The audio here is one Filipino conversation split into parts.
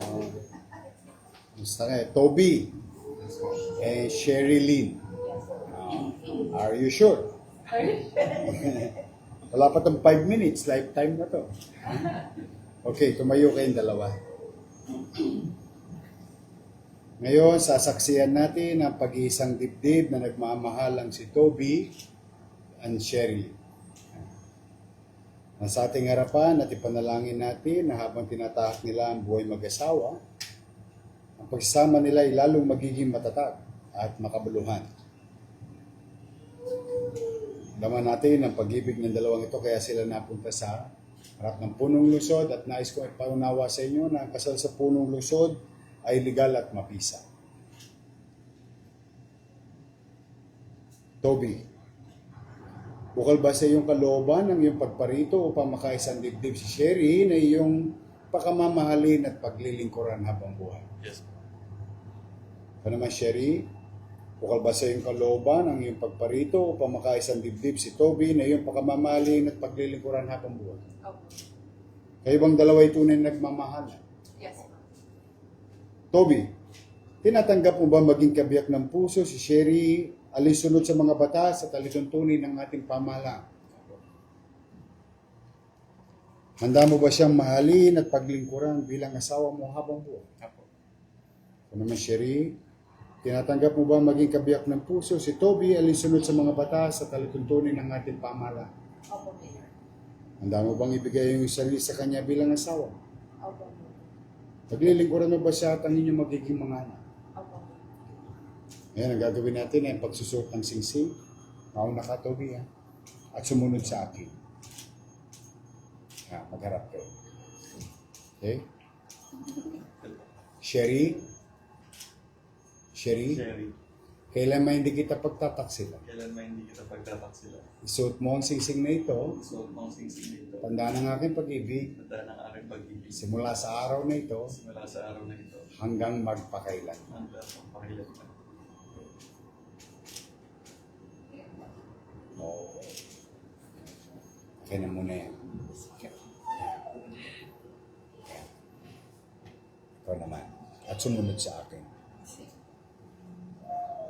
Oh. Gusto nga, Toby. Sherilyn. Are you sure? Wala pa tong 5 minutes. Lifetime na to. Okay, tumayo kayong dalawa. Ngayon, sasaksiyan natin ang pag-iisang dibdib na nagmamahalang si Toby and Sherilyn. Nasa ating harapan at ipanalangin natin na habang tinatahak nila ang buhay mag-asawa, ang pagsasama nila ay lalong magiging matatag at makabuluhan. Laman natin ang pag-ibig ng dalawang ito kaya sila napunta sa harap ng punong lusod at nais ko ipaunawa sa inyo na ang kasal sa punong lusod ay legal at mapisa. Toby, bukal ba sa iyong kalooban ang iyong pagparito upang makaisang dibdib si Sherry na iyong pakamamahalin at paglilingkuran habang buhay? Yes. Ano naman, Sherry? Bukal ba sa iyong kalooban ang iyong pagparito upang makaisang dibdib si Toby na iyong pakamamahalin at paglilingkuran habang buhay? Opo. Kayo bang dalawa ay tunay na nagmamahalan? Yes. Toby, tinatanggap mo ba maging kabiyak ng puso si Sherry alinsunod sa mga batas at alituntunin ng ating pamahalaan? Handa mo ba siyang mahalin at paglingkuran bilang asawa mo habang buhay? Apo. Ano naman, Sherry, tinatanggap mo ba maging kabiyak ng puso si Toby alinsunod sa mga batas at alituntunin ng ating pamahalaan? Opo, Mayor. Handa mo bang ibigay yung sarili sa kanya bilang asawa? Opo. Paglilingkuran mo ba siya at ang inyong magiging mga anak? Opo. Ngayon, ang gagawin natin ay pagsusot ng singsing. Mauna ka, Toby, ha? At sumunod sa akin. Magharap kayo. Okay? Sherry? Sherry, Kailan may hindi kita pagtataksila? kailan man hindi kita pagtataksila? Isuot mo ang singsing na ito. Isuot mo ang singsing nito. Tandaan ang aking pag-ibig. Tanda ng aking pag-ibig. Simula sa araw na ito Simula sa araw na ito. hanggang magpakailan. Hanggang magpakilan. Okay. Okay na muna yan. Ikaw naman. At sumunod sa akin.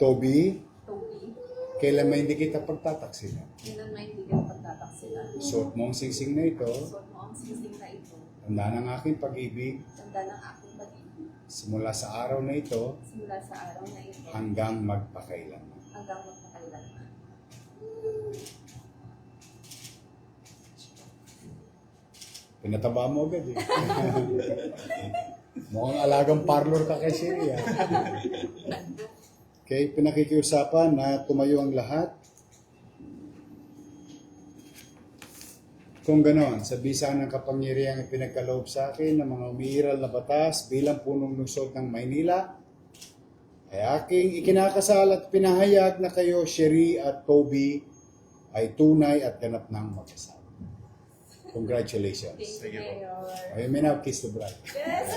Toby, Toby, kailan may hindi kita pagtataksila? kailan na hindi ka pagtataksilan? Suot mo ang singsing na ito. Suot mo ang singsing na ito. Tandaan ang aking pag-ibig. Tanda ng aking pag-ibig. Simula sa araw na ito Simula sa araw na ito hanggang magpakailan. hanggang magpakailanman. Pinataba mo agad eh. Mukhang alagang parlor ka kay Sherry. Okay, pinakikiusapan na tumayo ang lahat. Kung ganon, sa bisa ng kapangyarihang ipinagkaloob sa akin ng mga umiiral na batas bilang punong lungsod ng Maynila, ay aking ikinakasal at pinahayag na kayo, Sherry at Toby, ay tunay at ganap ng mag-asawa. Congratulations. Thank you, Mayor. I may now kiss the bride. Yes!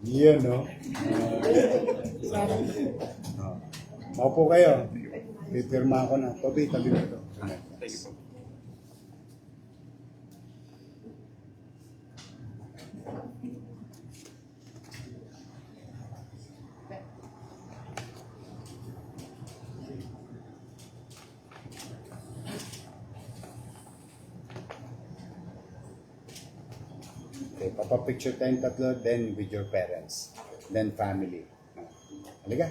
Yun, no? Maupo kayo. Pipirma ko na. Toby, tabi mo ito. Thank you po. Okay, papapicture tayong tatlo, then with your parents, then family. Halika.